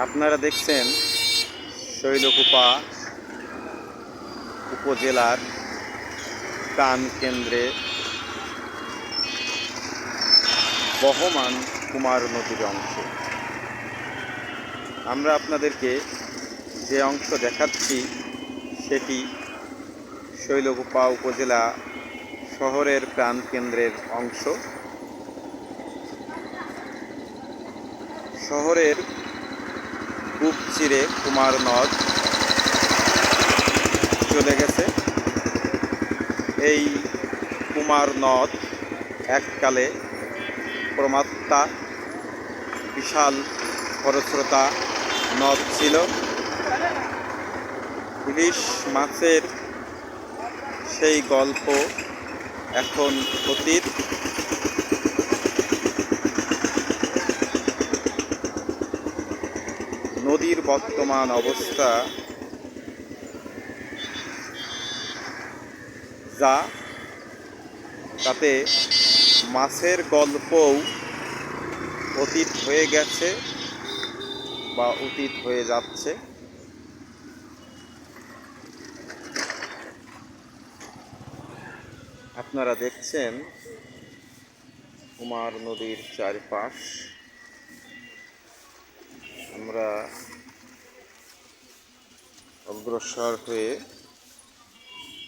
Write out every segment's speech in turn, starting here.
আপনারা দেখছেন শৈলকুপা উপজেলার প্রাণকেন্দ্রে বহমান কুমার নদীর অংশ। আমরা আপনাদেরকে যে অংশ দেখাচ্ছি সেটি শৈলকুপা উপজেলা শহরের প্রাণকেন্দ্রের অংশ। শহরের বুক চিরে কুমার নদ চলে গেছে। এই কুমার নদ এককালে প্রমাত্তা বিশাল খরস্রোতা নদ ছিল। ইলিশ মাছের সেই গল্প এখন অতীত। নদীর বর্তমান অবস্থা যা, তাতে মাছের গল্পও অতীত হয়ে গেছে বা অতীত হয়ে যাচ্ছে। আপনারা দেখছেন কুমার নদীর চারপাশ। আমরা অগ্রসর হয়ে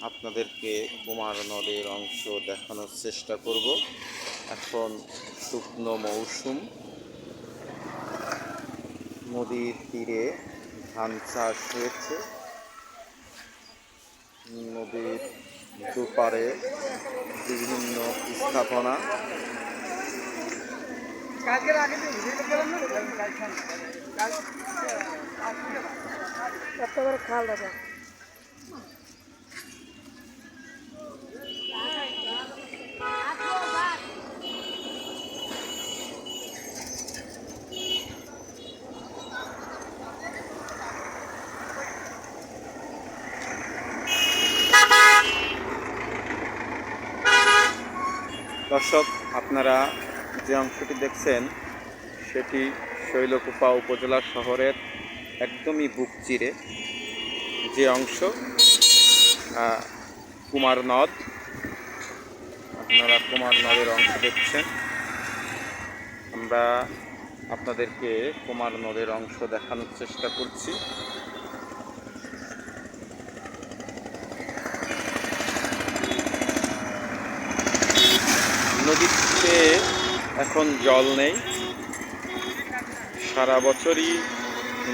আপনাদেরকে কুমার নদীর অংশ দেখানোর চেষ্টা করব। এখন শুকনো মৌসুম, নদীর তীরে ধান চাষ হয়েছে। নদীর দুপারে বিভিন্ন স্থাপনা। দর্শক, আপনারা যে অংশটি দেখছেন সেটি শৈলকুপা উপজেলা শহরের একদমই বুক চিরে যে অংশ কুমার নদ। আপনারা কুমার নদের অংশ দেখছেন। আমরা আপনাদেরকে কুমার নদের অংশ দেখানোর চেষ্টা করছি। নদীতে এখন জল নেই। সারা বছরই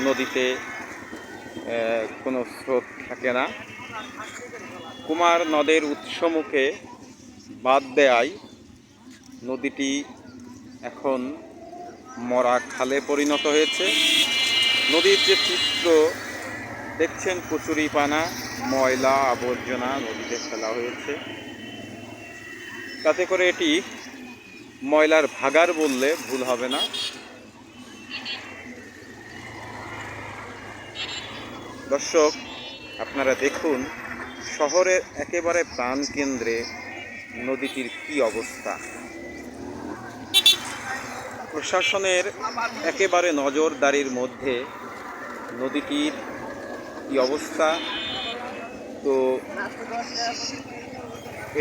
নদীতে কোনো স্রোত থাকে না। কুমার নদের উৎসমুখে বাদ দেয়ায় নদীটি এখন মরা খালে পরিণত হয়েছে। নদীর যে চিত্র দেখছেন, কচুরিপানা, ময়লা আবর্জনা নদীতে ফেলা হয়েছে। তাতে করে এটি ময়লার ভাগাড় বললে ভুল হবে না। দর্শক, আপনারা দেখুন শহরের একেবারে প্রাণকেন্দ্রে নদীটির কি অবস্থা। প্রশাসনের একেবারে নজরদারির মধ্যে নদীটির কি অবস্থা, তো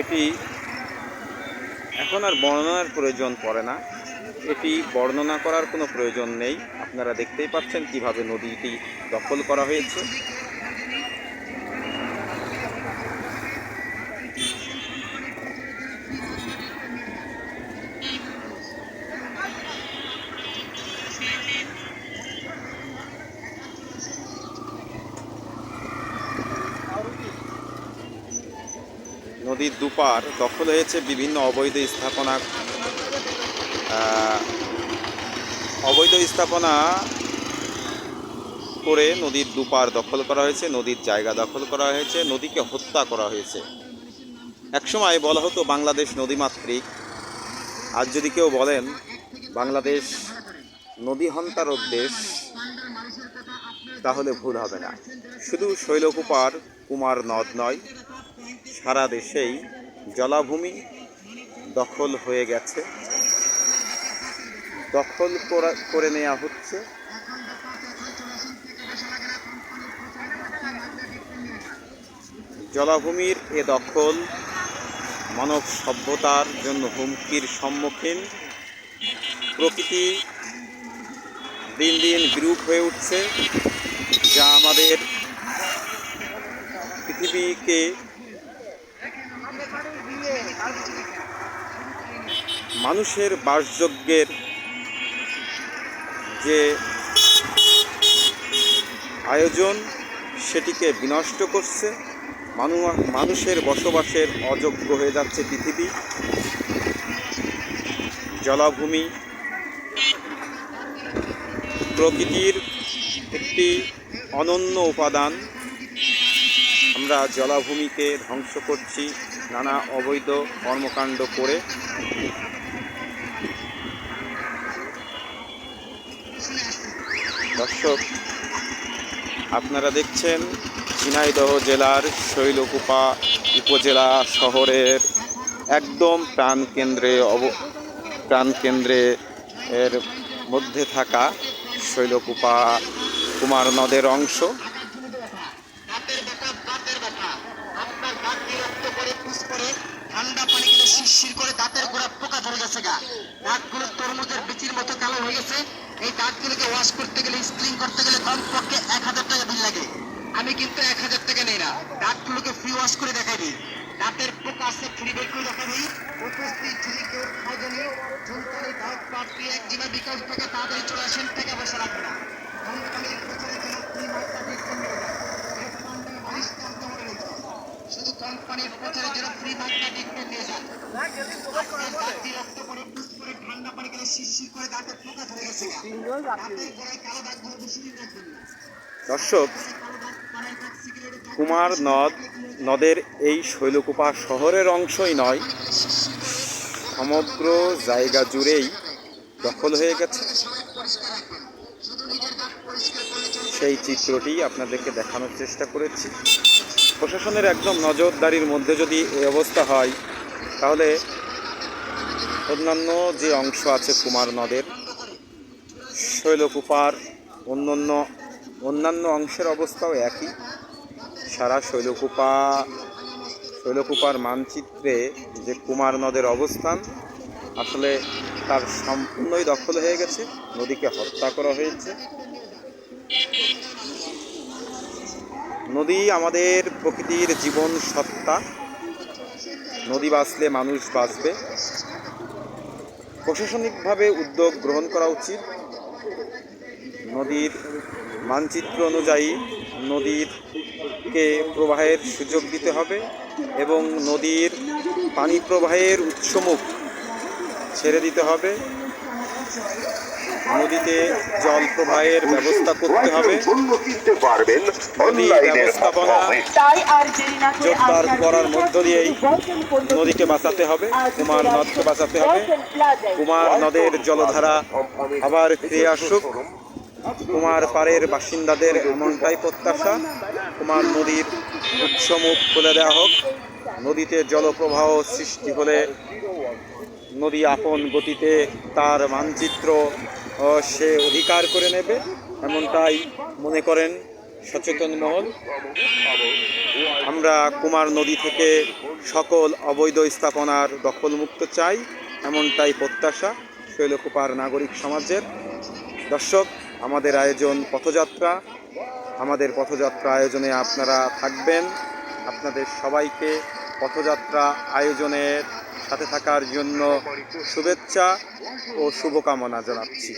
এটি এখন আর বর্ণনার প্রয়োজন পড়ে না। এটি বর্ণনা করার কোনো প্রয়োজন নেই। আপনারা দেখতেই পাচ্ছেন কিভাবে নদীটি দখল করা হয়েছে। নদীর দুপার দখল হয়েছে বিভিন্ন অবৈধ স্থাপনা করে নদীর দুপার দখল করা হয়েছে, নদীর জায়গা দখল করা হয়েছে, নদীকে হত্যা করা হয়েছে। একসময় বলা হতো বাংলাদেশ নদীমাতৃক। আজ যদি কেউ বলেন বাংলাদেশ নদী হন্তারক দেশ, তাহলে ভুল হবে না। শুধু শৈলকুপার কুমার নদ নয়, সারা দেশেই জলাভূমি দখল হয়ে গেছে, দখল করে নেওয়া হচ্ছে। জলাভূমির এ দখল মানব সভ্যতার জন্য হুমকির সম্মুখীন। প্রকৃতি দিন দিন বিরূপ হয়ে উঠছে, যা আমাদের পৃথিবীকে মানুষের বাসযোগ্যের যে আয়োজন সেটিকে বিনষ্ট করছে। মানুষের বসবাসের অযোগ্য হয়ে যাচ্ছে পৃথিবী। জলাভূমি প্রকৃতির একটি অনন্য উপাদান। আমরা জলাভূমিকে ধ্বংস করছি নানা অবৈধ কর্মকাণ্ড করে। দর্শক, আপনারা দেখছেন ঝিনাইদহ জেলার শৈলকুপা উপজেলা শহরের একদম প্রাণকেন্দ্রে এর মধ্যে থাকা শৈলকুপা কুমার নদের অংশ। ঠান্ডা পানি গেলে শিরশির করে দাঁতের গোড়া পোকা ধরে গেছে গা। দাঁতগুলো তরমুজের বিচির মতো কালো হয়ে গেছে। এই দাঁতগুলোকে ওয়াশ করতে গেলে, স্ক্রিন করতে গেলে কমপক্ষে 1000 টাকা বিল লাগে। আমি কিন্তু 1000 টাকা নেই না, দাঁতগুলোকে ফ্রি ওয়াশ করে দেখাই দিই। দাঁতের পোকা আছে ফ্রি বের করে দেখাই দিই। উপস্থিত যদি কেউ খাওয়ানি ঝুলকানি দাঁত পাটকি একজিমা বিকাশ থেকে তাড়াতাড়ি চলে আসেন, টাকা পয়সা লাগবে না। কোম্পানির প্রচারে যেন ফ্রি মাত্রা ডিসকাউন্ট নিয়ে যায়। শুধু কোম্পানির প্রচারে যেন ফ্রি মাত্রা ডিসকাউন্ট নিয়ে যায়। রক্ত পরে পুষ করে ঠান্ডা পানি গেলে শিরশির করে দাঁতের পোকা ধরে গেছে। দাঁতের গোড়ায় কালো দাগগুলো বেশি দিন রাখবেন না। দর্শক, কুমার নদের এই শৈলকুপা শহরের অংশই নয়, সমগ্র জায়গা জুড়েই দখল হয়ে গেছে। সেই চিত্রটি আপনাদেরকে দেখানোর চেষ্টা করেছি। প্রশাসনের একদম নজরদারির মধ্যে যদি এই অবস্থা হয়, তাহলে অন্যান্য যে অংশ আছে কুমার নদের, শৈলকুপার অন্যান্য অংশের অবস্থাও একই। সারা শৈলকুপার মানচিত্রে যে কুমার নদের অবস্থান, আসলে তার সম্পূর্ণই দখল হয়ে গেছে। নদীকে হত্যা করা হয়েছে। নদী আমাদের প্রকৃতির জীবন সত্তা। নদী বাঁচলে মানুষ বাঁচবে। প্রশাসনিকভাবে উদ্যোগ গ্রহণ করা উচিত। নদীর মানচিত্র অনুযায়ী নদীরকে প্রবাহের সুযোগ দিতে হবে এবং নদীর পানি প্রবাহের উৎসমুখ ছেড়ে দিতে হবে। নদীতে জল প্রবাহের ব্যবস্থা করতে হবে। নদী ব্যবস্থাপনা জোরদার করার মধ্য দিয়েই নদীকে বাঁচাতে হবে, কুমার নদকে বাঁচাতে হবে। কুমার নদের জলধারা আবার ফিরে আসুক। কুমার পাড়ের বাসিন্দাদের এমনটাই প্রত্যাশা। কুমার নদীর উৎসমুখ খুলে দেওয়া হোক। নদীতে জলপ্রবাহ সৃষ্টি হলে নদী আপন গতিতে তার মানচিত্র সে অধিকার করে নেবে, এমনটাই মনে করেন সচেতন মহল। আমরা কুমার নদী থেকে সকল অবৈধ স্থাপনার দখলমুক্ত চাই, এমনটাই প্রত্যাশা শৈলকুপার নাগরিক সমাজের। দর্শক, আমাদের আয়োজন পথযাত্রা। আমাদের পথযাত্রা আয়োজনে আপনারা থাকবেন। আপনাদের সবাইকে পথযাত্রা আয়োজনের সাথে থাকার জন্য শুভেচ্ছা ও শুভকামনা জানাচ্ছি।